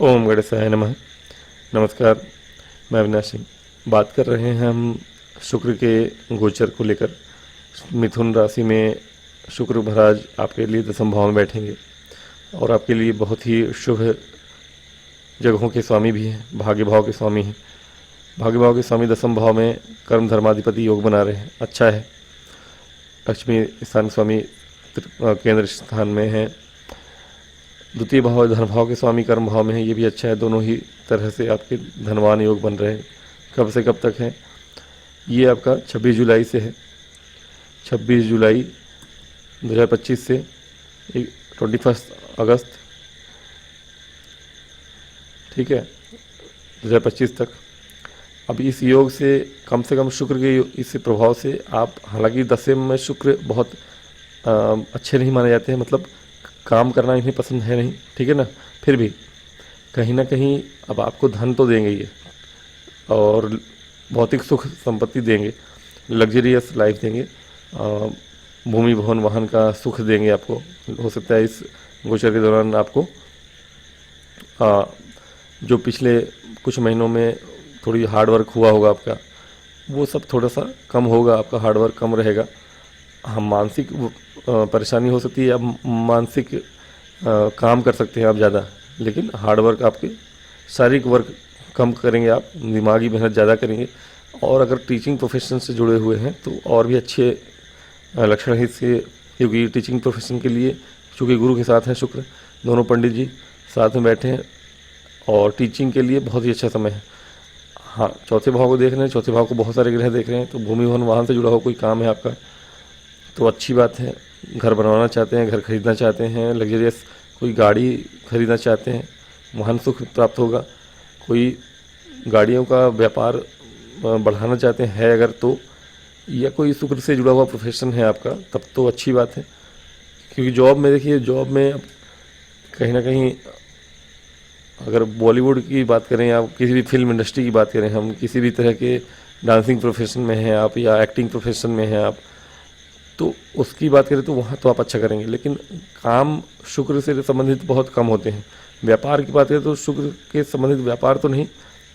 ओम गणेशाय नमः। नमस्कार, मैं अविनाश सिंह। बात कर रहे हैं हम शुक्र के गोचर को लेकर। मिथुन राशि में शुक्र महाराज आपके लिए दसम भाव में बैठेंगे और आपके लिए बहुत ही शुभ जगहों के स्वामी भी हैं, भाग्य भाव के स्वामी हैं। भाग्य भाव के स्वामी दसम भाव में कर्म धर्माधिपति योग बना रहे हैं, अच्छा है। लक्ष्मी स्थान स्वामी केंद्र स्थान में है। द्वितीय भाव धन भाव के स्वामी कर्म भाव में है, ये भी अच्छा है। दोनों ही तरह से आपके धनवान योग बन रहे हैं। कब से कब तक है? ये आपका 26 जुलाई से है। 26 जुलाई 2025 से 21 अगस्त, ठीक है, 2025 तक। अब इस योग से कम शुक्र के इस प्रभाव से आप, हालांकि दसम में शुक्र बहुत अच्छे नहीं माने जाते हैं, मतलब काम करना इन्हें पसंद है नहीं, ठीक है ना। फिर भी कहीं ना कहीं अब आपको धन तो देंगे ये, और भौतिक सुख संपत्ति देंगे, लग्जरियस लाइफ देंगे, भूमि भवन वाहन का सुख देंगे आपको। हो सकता है इस गोचर के दौरान आपको जो पिछले कुछ महीनों में थोड़ी हार्ड वर्क हुआ होगा आपका, वो सब थोड़ा सा कम होगा, आपका हार्ड वर्क कम रहेगा। हाँ, मानसिक परेशानी हो सकती है, अब मानसिक काम कर सकते हैं आप ज़्यादा, लेकिन हार्ड वर्क आपके, शारीरिक वर्क कम करेंगे आप, दिमागी मेहनत ज़्यादा करेंगे। और अगर टीचिंग प्रोफेशन से जुड़े हुए हैं तो और भी अच्छे लक्षण है इसके, क्योंकि टीचिंग प्रोफेशन के लिए चूँकि गुरु के साथ हैं शुक्र, दोनों पंडित जी साथ में बैठे हैं, और टीचिंग के लिए बहुत ही अच्छा समय है। हाँ, चौथे भाव को देख रहे हैं, चौथे भाव को बहुत सारे ग्रह देख रहे हैं, तो भूमि भवन वाहन से जुड़ा हुआ कोई काम है आपका तो अच्छी बात है। घर बनवाना चाहते हैं, घर खरीदना चाहते हैं, लग्जरियस कोई गाड़ी खरीदना चाहते हैं, वाहन सुख प्राप्त होगा। कोई गाड़ियों का व्यापार बढ़ाना चाहते हैं अगर तो, या कोई शुक्र से जुड़ा हुआ प्रोफेशन है आपका, तब तो अच्छी बात है। क्योंकि जॉब में देखिए, जॉब में अब कहीं ना कहीं अगर बॉलीवुड की बात करें या किसी भी फिल्म इंडस्ट्री की बात करें, हम किसी भी तरह के डांसिंग प्रोफेशन में हैं आप या एक्टिंग प्रोफेशन में हैं आप, तो उसकी बात करें तो वहाँ तो आप अच्छा करेंगे, लेकिन काम शुक्र से संबंधित बहुत कम होते हैं। व्यापार की बात करें तो शुक्र के संबंधित व्यापार तो नहीं,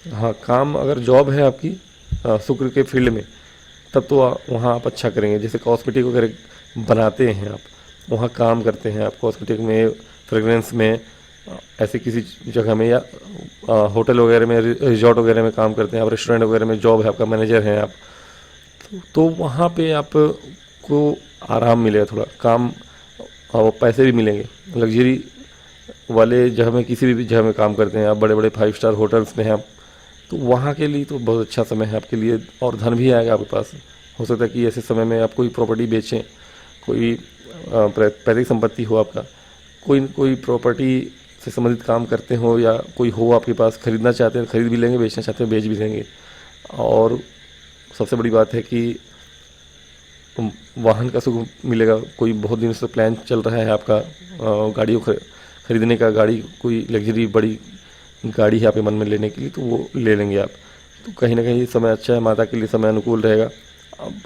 हाँ, काम अगर जॉब है आपकी शुक्र के फील्ड में, तब तो वहाँ आप अच्छा करेंगे। जैसे कॉस्मेटिक वगैरह बनाते हैं आप, वहाँ काम करते हैं आप कॉस्मेटिक में, फ्रेगरेंस में, ऐसे किसी जगह में, या होटल वगैरह में, रिजॉर्ट वगैरह में काम करते हैं आप, रेस्टोरेंट वगैरह में जॉब है आपका, मैनेजर हैं आप, तो वहाँ पे आपको आराम मिलेगा, थोड़ा काम और पैसे भी मिलेंगे। लग्जरी वाले जगह में, किसी भी जगह में काम करते हैं आप, बड़े बड़े 5 स्टार होटल्स में हैं आप, तो वहाँ के लिए तो बहुत अच्छा समय है आपके लिए, और धन भी आएगा आपके पास। हो सकता है कि ऐसे समय में आप कोई प्रॉपर्टी बेचें, कोई पैतृक संपत्ति हो आपका, कोई प्रॉपर्टी से संबंधित काम करते हो, या कोई हो आपके पास, खरीदना चाहते हैं खरीद भी लेंगे, बेचना चाहते हैं बेच भी लेंगे। और सबसे बड़ी बात है कि वाहन का सुख मिलेगा। कोई बहुत दिन से प्लान चल रहा है आपका गाड़ियों खरीदने का, गाड़ी कोई लग्जरी बड़ी गाड़ी है आपके मन में लेने के लिए, तो वो ले लेंगे आप। तो कहीं ना कहीं समय अच्छा है, माता के लिए समय अनुकूल रहेगा।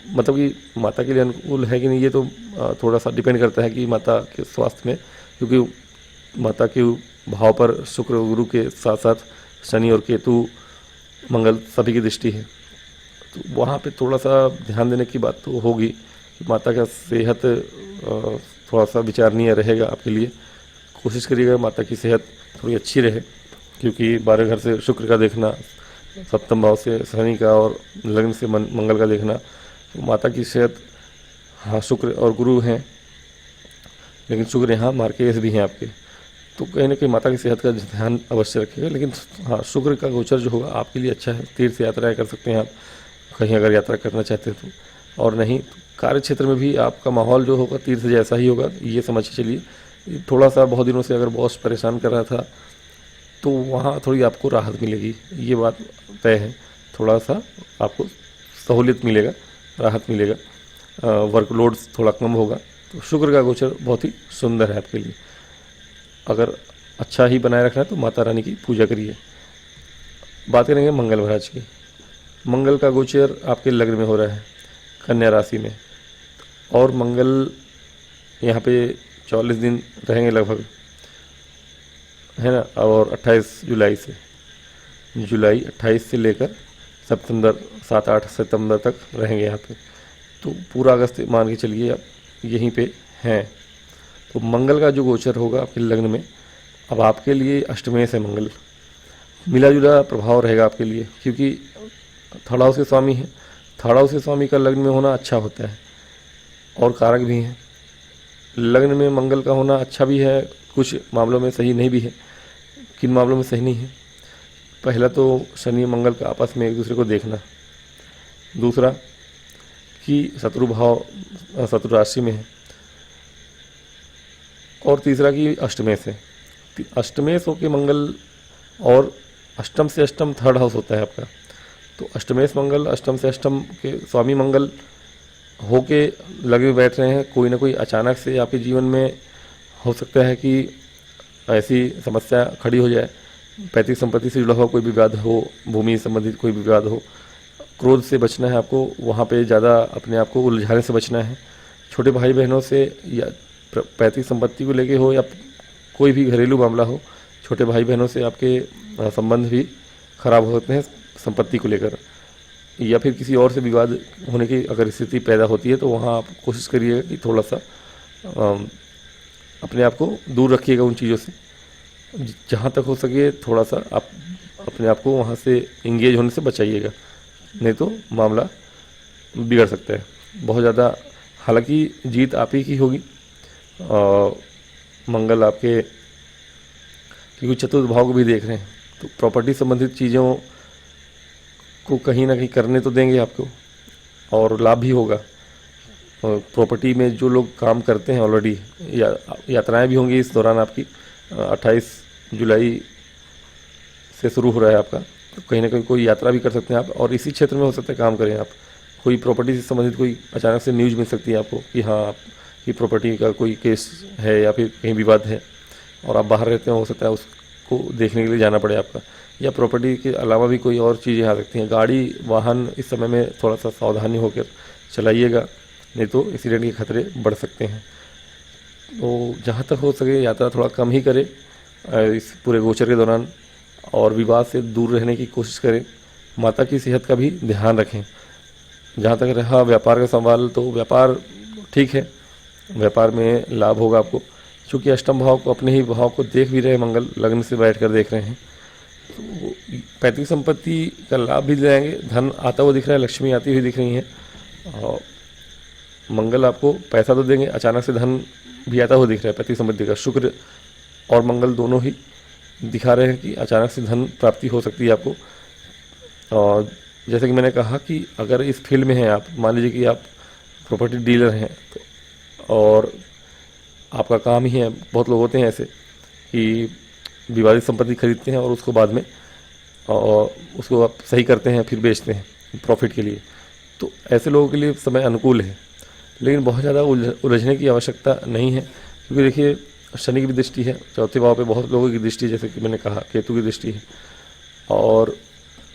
मतलब कि माता के लिए अनुकूल है कि नहीं, ये तो थोड़ा सा डिपेंड करता है कि माता के स्वास्थ्य में, क्योंकि माता के भाव पर शुक्र गुरु के साथ साथ शनि और केतु मंगल सभी की दृष्टि है, तो वहाँ पे थोड़ा सा ध्यान देने की बात तो होगी कि माता का सेहत थोड़ा सा विचारणीय रहेगा आपके लिए। कोशिश करिएगा माता की सेहत थोड़ी अच्छी रहे, क्योंकि 12 घर से शुक्र का देखना, सप्तम भाव से शनि का, और लग्न से मंगल का देखना, तो माता की सेहत, हाँ, शुक्र और गुरु हैं, लेकिन शुक्र यहाँ मार्केस भी हैं आपके, तो कहीं ना कहीं माता की सेहत का ध्यान अवश्य रखिएगा। लेकिन हाँ, शुक्र का गोचर जो होगा आपके लिए अच्छा है। तीर्थ यात्राएँ कर सकते हैं आप, कहीं अगर यात्रा करना चाहते हैं तो, और नहीं तो कार्य क्षेत्र में भी आपका माहौल जो होगा तीर्थ जैसा ही होगा, ये समझ के चलिए। थोड़ा सा बहुत दिनों से अगर बॉस परेशान कर रहा था, तो वहाँ थोड़ी आपको राहत मिलेगी, ये बात तय है। थोड़ा सा आपको सहूलियत मिलेगा, राहत मिलेगा, वर्कलोड थोड़ा कम होगा। तो शुक्र का गोचर बहुत ही सुंदर है आपके लिए। अगर अच्छा ही बनाए रखना है तो माता रानी की पूजा करिए। बात करेंगे मंगल महाराज की। मंगल का गोचर आपके लग्न में हो रहा है, कन्या राशि में, और मंगल यहाँ पे 44 दिन रहेंगे लगभग। है ना। और 28 जुलाई से, जुलाई 28 से लेकर सितंबर 7-8 सितंबर तक रहेंगे यहाँ पे। तो पूरा अगस्त मान के चलिए आप यहीं पे हैं। तो मंगल का जो गोचर होगा आपके लग्न में, अब आपके लिए अष्टमेश है मंगल, मिला जुला प्रभाव रहेगा आपके लिए, क्योंकि थर्ड हाउस के स्वामी हैं। थर्ड हाउस के स्वामी का लग्न में होना अच्छा होता है और कारक भी हैं। लग्न में मंगल का होना अच्छा भी है, कुछ मामलों में सही नहीं भी है। किन मामलों में सही नहीं है? पहला तो शनि मंगल का आपस में एक दूसरे को देखना, दूसरा कि शत्रु भाव शत्रु राशि में है, और तीसरा कि अष्टमेश है। अष्टमेश होके मंगल, और अष्टम से अष्टम थर्ड हाउस होता है आपका। तो अष्टमेश मंगल, अष्टम से अष्टम के स्वामी मंगल होके लगे बैठ रहे हैं। कोई ना कोई अचानक से आपके जीवन में हो सकता है कि ऐसी समस्या खड़ी हो जाए, पैतृक संपत्ति से जुड़ा हुआ कोई विवाद हो, भूमि संबंधित कोई विवाद हो। क्रोध से बचना है आपको, वहाँ पे ज़्यादा अपने आप को उलझाने से बचना है। छोटे भाई बहनों से या पैतृक संपत्ति को लेके हो या कोई भी घरेलू मामला हो, छोटे भाई बहनों से आपके संबंध भी खराब होते हैं संपत्ति को लेकर, या फिर किसी और से विवाद होने की अगर स्थिति पैदा होती है तो वहाँ आप कोशिश करिएगा कि थोड़ा सा अपने आप को दूर रखिएगा उन चीज़ों से। जहाँ तक हो सके थोड़ा सा आप अपने आप को वहाँ से इंगेज होने से बचाइएगा, नहीं तो मामला बिगड़ सकता है बहुत ज़्यादा। हालांकि जीत आप ही की होगी। मंगल आपके, क्योंकि चतुर्थ भाव को भी देख रहे हैं, तो प्रॉपर्टी संबंधित चीज़ों को कहीं ना कहीं करने तो देंगे आपको, और लाभ भी होगा। प्रॉपर्टी में जो लोग काम करते हैं ऑलरेडी, यात्राएं भी होंगी इस दौरान आपकी। 28 जुलाई से शुरू हो रहा है आपका, तो कहीं ना कहीं कोई यात्रा भी कर सकते हैं आप, और इसी क्षेत्र में हो सकता है काम करें आप। कोई प्रॉपर्टी से संबंधित कोई अचानक से न्यूज़ मिल सकती है आपको कि हाँ आपकी प्रॉपर्टी का कोई केस है या फिर कहीं विवाद है, और आप बाहर रहते हैं, हो सकता है उसको देखने के लिए जाना पड़े आपका। या प्रॉपर्टी के अलावा भी कोई और चीज़ें आ सकती हैं। गाड़ी वाहन इस समय में थोड़ा सा सावधानी होकर चलाइएगा, नहीं तो एक्सीडेंट के खतरे बढ़ सकते हैं। तो जहाँ तक हो सके यात्रा थोड़ा कम ही करें इस पूरे गोचर के दौरान, और विवाद से दूर रहने की कोशिश करें। माता की सेहत का भी ध्यान रखें। जहाँ तक रहा व्यापार का सवाल, तो व्यापार ठीक है, व्यापार में लाभ होगा आपको, क्योंकि अष्टम भाव को, अपने ही भाव को देख भी रहे हैं मंगल, लग्न से बैठ कर देख रहे हैं। तो पैतृक संपत्ति का लाभ भी दिलाएंगे, धन आता हुआ दिख रहा है, लक्ष्मी आती हुई दिख रही है, और मंगल आपको पैसा तो देंगे, अचानक से धन भी आता हुआ दिख रहा है पैतृक संपत्ति का। शुक्र और मंगल दोनों ही दिखा रहे हैं कि अचानक से धन प्राप्ति हो सकती है आपको। और जैसे कि मैंने कहा कि अगर इस फील्ड में हैं आप, मान लीजिए कि आप प्रॉपर्टी डीलर हैं, तो और आपका काम ही है, बहुत लोग होते हैं ऐसे कि विवादित संपत्ति खरीदते हैं और उसको बाद में और उसको आप सही करते हैं, फिर बेचते हैं प्रॉफिट के लिए। तो ऐसे लोगों के लिए समय अनुकूल है, लेकिन बहुत ज़्यादा उलझने की आवश्यकता नहीं है, क्योंकि देखिए शनि की भी दृष्टि है, चौथे भाव पे बहुत लोगों की दृष्टि, जैसे कि मैंने कहा केतु की दृष्टि है। और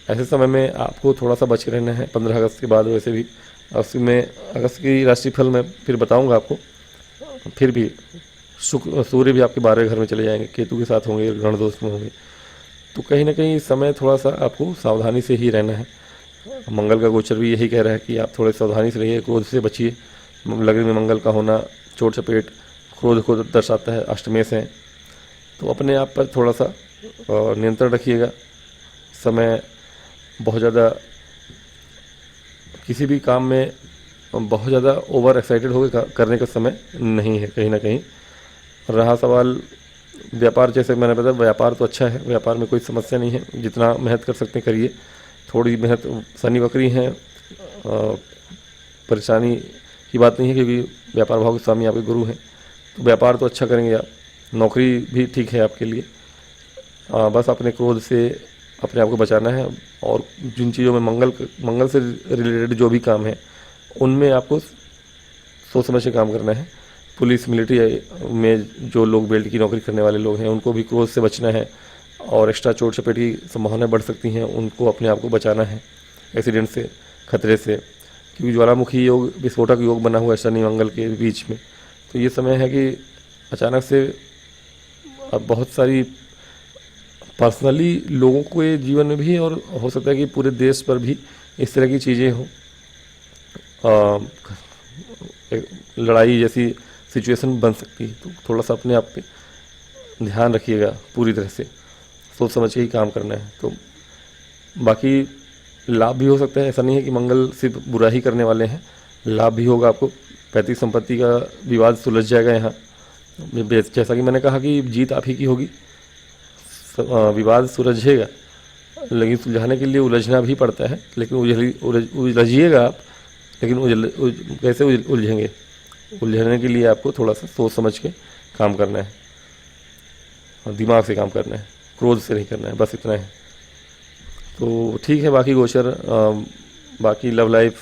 ऐसे समय में आपको थोड़ा सा बच के रहना है। 15 अगस्त के बाद वैसे भी अगस्त की राशिफल मैं फिर बताऊंगा आपको। फिर भी सूर्य भी आपके 12वें घर में चले जाएंगे, केतु के साथ होंगे, ग्रहण दोष में होंगे, तो कहीं ना कहीं इस समय थोड़ा सा आपको सावधानी से ही रहना है। मंगल का गोचर भी यही कह रहा है कि आप थोड़े सावधानी से रहिए, क्रोध से बचिए। लग्न में मंगल का होना चोट चपेट क्रोध को दर्शाता है, अष्टमेश है, तो अपने आप पर थोड़ा सा नियंत्रण रखिएगा। समय बहुत ज़्यादा किसी भी काम में बहुत ज़्यादा ओवर एक्साइटेड होकर करने का समय नहीं है। कहीं ना कहीं रहा सवाल व्यापार, जैसे मैंने बताया व्यापार तो अच्छा है, व्यापार में कोई समस्या नहीं है, जितना मेहनत कर सकते हैं करिए। थोड़ी मेहनत, शनि वक्री हैं, परेशानी की बात नहीं है, क्योंकि व्यापार भाव के स्वामी आपके गुरु हैं, तो व्यापार तो अच्छा करेंगे आप। नौकरी भी ठीक है आपके लिए, बस अपने क्रोध से अपने आप को बचाना है। और जिन चीज़ों में मंगल से रिलेटेड जो भी काम है उनमें आपको सोच समझ के काम करना है। पुलिस मिलिट्री में जो लोग बेल्ट की नौकरी करने वाले लोग हैं उनको भी क्रोध से बचना है, और एक्स्ट्रा चोट चपेट की संभावनाएं बढ़ सकती हैं, उनको अपने आप को बचाना है एक्सीडेंट से, खतरे से, क्योंकि ज्वालामुखी योग, विस्फोटक योग बना हुआ है शनि मंगल के बीच में। तो ये समय है कि अचानक से अब बहुत सारी पर्सनली लोगों के जीवन में भी, और हो सकता है कि पूरे देश पर भी इस तरह की चीज़ें हों। एक लड़ाई जैसी सिचुएशन बन सकती है, तो थोड़ा सा अपने आप पे ध्यान रखिएगा, पूरी तरह से सोच समझ के ही काम करना है। तो बाकी लाभ भी हो सकता है, ऐसा नहीं है कि मंगल सिर्फ बुरा ही करने वाले हैं, लाभ भी होगा आपको। पैतृक संपत्ति का विवाद सुलझ जाएगा यहाँ। जैसा कि मैंने कहा कि जीत आप ही की होगी। विवाद सुलझेगा, लेकिन सुलझाने के लिए उलझना भी पड़ता है, लेकिन उलझिएगा आप, लेकिन कैसे उलझेंगे? उलझने के लिए आपको थोड़ा सा सोच समझ के काम करना है और दिमाग से काम करना है, क्रोध से नहीं करना है, बस इतना है। तो ठीक है, बाकी गोचर बाकी लव लाइफ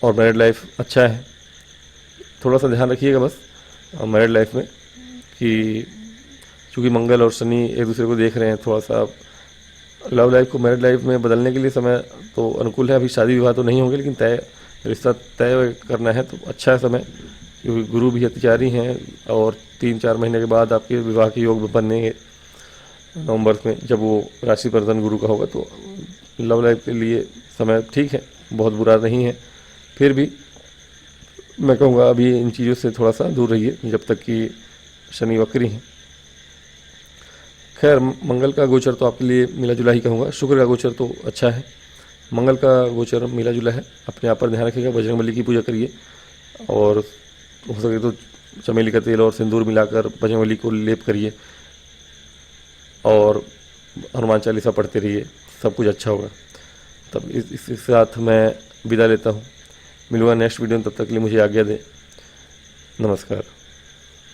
और मैरिड लाइफ अच्छा है। थोड़ा सा ध्यान रखिएगा बस मैरिड लाइफ में कि चूँकि मंगल और शनि एक दूसरे को देख रहे हैं, थोड़ा सा लव लाइफ को मैरिड लाइफ में बदलने के लिए समय तो अनुकूल है। अभी शादी विवाह तो नहीं होंगे, लेकिन रिश्ता तय करना है तो अच्छा है समय, क्योंकि गुरु भी अतिचारी हैं और 3-4 महीने के बाद आपके विवाह के योग बनेंगे नवंबर में, जब वो राशि परिवर्तन गुरु का होगा। तो लव लाइफ के लिए समय ठीक है, बहुत बुरा नहीं है। फिर भी मैं कहूँगा अभी इन चीज़ों से थोड़ा सा दूर रहिए जब तक कि शनि वक्री हैं। खैर, मंगल का गोचर तो आपके लिए मिला जुला ही कहूँगा। शुक्र का गोचर तो अच्छा है, मंगल का गोचर मिला जुला है। अपने आप पर ध्यान रखिएगा, बजरंगबली की पूजा करिए, और हो सके तो चमेली का तेल और सिंदूर मिलाकर बजरंगबली को लेप करिए, और हनुमान चालीसा पढ़ते रहिए, सब कुछ अच्छा होगा। तब इस साथ मैं विदा लेता हूँ। मिलूंगा नेक्स्ट वीडियो में, तब तक के लिए मुझे आज्ञा दें। नमस्कार।